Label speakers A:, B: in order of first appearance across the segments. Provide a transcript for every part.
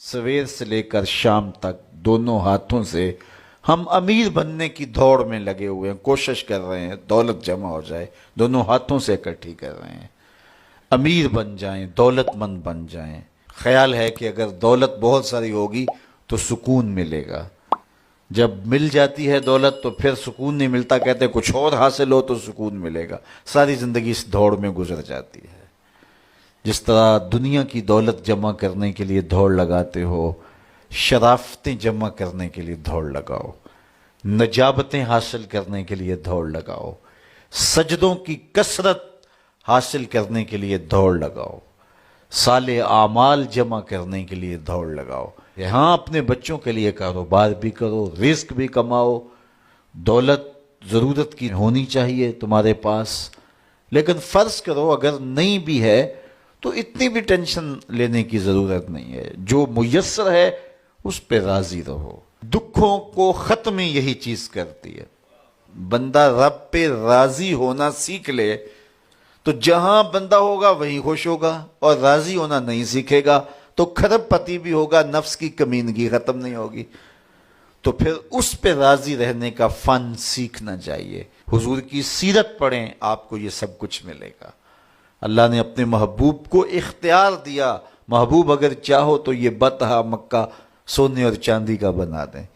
A: सवेर से लेकर शाम तक दोनों हाथों से हम अमीर बनने की दौड़ में लगे हुए हैं, कोशिश कर रहे हैं दौलत जमा हो जाए, दोनों हाथों से इकट्ठी कर रहे हैं, अमीर बन जाएं, दौलतमंद बन जाएं। ख्याल है कि अगर दौलत बहुत सारी होगी तो सुकून मिलेगा, जब मिल जाती है दौलत तो फिर सुकून नहीं मिलता, कहते कुछ और हासिल हो तो सुकून मिलेगा। सारी जिंदगी इस दौड़ में गुजर जाती है। जिस तरह दुनिया की दौलत जमा करने के लिए दौड़ लगाते हो, शराफतें जमा करने के लिए दौड़ लगाओ, नजाबतें हासिल करने के लिए दौड़ लगाओ, सजदों की कसरत हासिल करने के लिए दौड़ लगाओ, साले आमाल जमा करने के लिए दौड़ लगाओ। यहाँ अपने बच्चों के लिए कारोबार भी करो, रिस्क भी कमाओ, दौलत ज़रूरत की होनी चाहिए तुम्हारे पास, लेकिन फ़र्ज़ करो अगर नहीं भी है तो इतनी भी टेंशन लेने की ज़रूरत नहीं है। जो मुयस्सर है उस पे राज़ी रहो। दुखों को ख़त्म यही चीज़ करती है। बंदा रब पे राज़ी होना सीख ले तो जहां बंदा होगा वहीं खुश होगा, और राज़ी होना नहीं सीखेगा तो खरबपति भी होगा, नफ्स की कमीनगी ख़त्म नहीं होगी। तो फिर उस पे राज़ी रहने का फ़न सीखना चाहिए। हुजूर की सीरत पढ़ें, आपको ये सब कुछ मिलेगा। अल्लाह ने अपने महबूब को इख्तियार दिया, महबूब अगर चाहो तो ये बतहा मक्का सोने और चांदी का बना दें।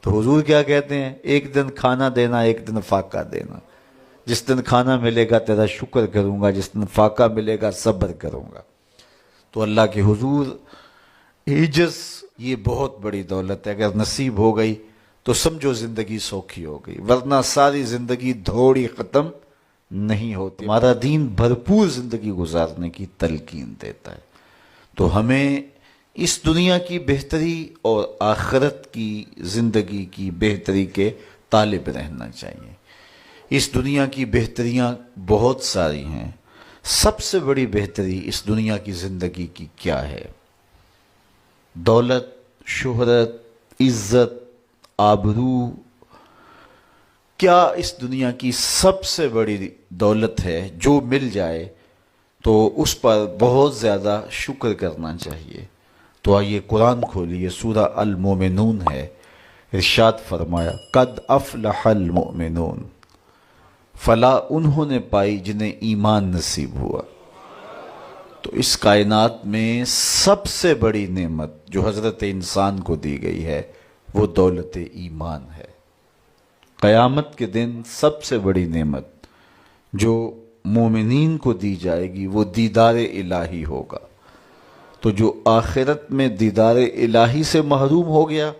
A: तो हुजूर क्या कहते हैं, एक दिन खाना देना, एक दिन फाका देना। जिस दिन खाना मिलेगा तेरा शुक्र करूंगा, जिस दिन फाका मिलेगा सब्र करूंगा। तो अल्लाह के हुजूर इज्जत ये बहुत बड़ी दौलत है। अगर नसीब हो गई तो समझो जिंदगी सौखी हो गई, वरना सारी जिंदगी थोड़ी ख़त्म नहीं होती। हमारा दीन भरपूर जिंदगी गुजारने की तलकीन देता है। तो हमें इस दुनिया की बेहतरी और आखिरत की जिंदगी की बेहतरी के तालिब रहना चाहिए। इस दुनिया की बेहतरियां बहुत सारी हैं। सबसे बड़ी बेहतरी इस दुनिया की जिंदगी की क्या है? दौलत, शोहरत, इज्जत, आबरू, क्या इस दुनिया की सबसे बड़ी दौलत है? जो मिल जाए तो उस पर बहुत ज़्यादा शुक्र करना चाहिए। तो आइए कुरान खोलिए, सूरा अल मोमिनून है। इरशाद फरमाया, कद अफलहल मोमिनून, फला उन्होंने पाई जिन्हें ईमान नसीब हुआ। तो इस कायनात में सबसे बड़ी नेमत जो हज़रत इंसान को दी गई है वो दौलत ईमान है। क़यामत के दिन सबसे बड़ी नेमत जो मोमिनीन को दी जाएगी वो दीदार इलाही होगा। तो जो आखिरत में दीदार इलाही से महरूम हो गया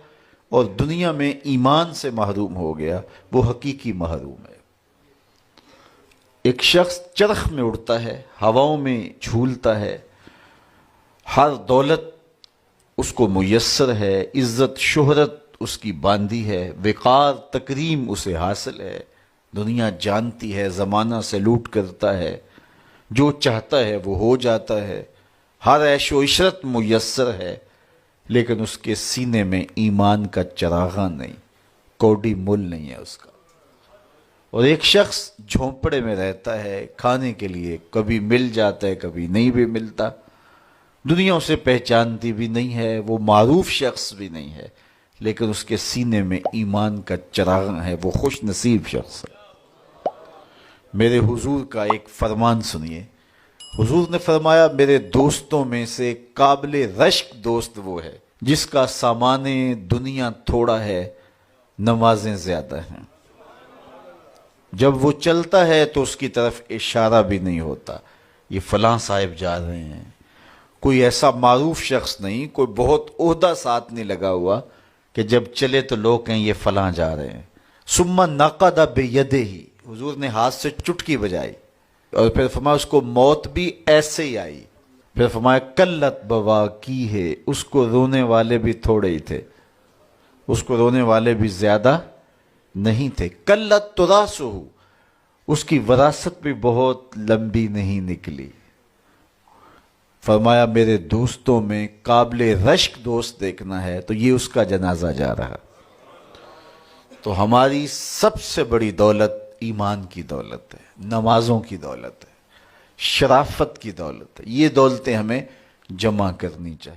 A: और दुनिया में ईमान से महरूम हो गया, वो हकीकी महरूम है। एक शख्स चरख में उड़ता है, हवाओं में झूलता है, हर दौलत उसको मुयस्सर है, इज्जत शोहरत उसकी बांधी है, विकार तकरीम उसे हासिल है, दुनिया जानती है, ज़माना से लूट करता है, जो चाहता है वो हो जाता है, हर ऐशो इशरत मुयस्सर है, लेकिन उसके सीने में ईमान का चरागा नहीं, कौड़ी मुल नहीं है उसका। और एक शख्स झोंपड़े में रहता है, खाने के लिए कभी मिल जाता है कभी नहीं भी मिलता, दुनिया उसे पहचानती भी नहीं है, वो मारूफ शख्स भी नहीं है, लेकिन उसके सीने में ईमान का चरागा है, वो खुश नसीब शख्स है। मेरे हुजूर का एक फरमान सुनिए। हुजूर ने फरमाया, मेरे दोस्तों में से काबिल रश्क दोस्त वो है जिसका सामाने दुनिया थोड़ा है, नमाजें ज्यादा हैं। जब वो चलता है तो उसकी तरफ इशारा भी नहीं होता, ये फलां साहिब जा रहे हैं। कोई ऐसा मारूफ शख्स नहीं, कोई बहुत ओहदा साथ नहीं लगा हुआ कि जब चले तो लोग कहें ये फलां जा रहे हैं। सुम्मा नक़द बियदिही, हुजूर ने हाथ से चुटकी बजाई और फिर फरमाया उसको मौत भी ऐसे ही आई। फिर फरमाया कल्लत बवा की है, उसको रोने वाले भी थोड़े ही थे, उसको रोने वाले भी ज्यादा नहीं थे। कल्लत तुरासुहु, उसकी वरासत भी बहुत लंबी नहीं निकली। फरमाया मेरे दोस्तों में काबिल रश्क दोस्त देखना है तो ये उसका जनाजा जा रहा। तो हमारी सबसे बड़ी दौलत ईमान की दौलत है, नमाजों की दौलत है, शराफत की दौलत है। ये दौलतें हमें जमा करनी चाहिए।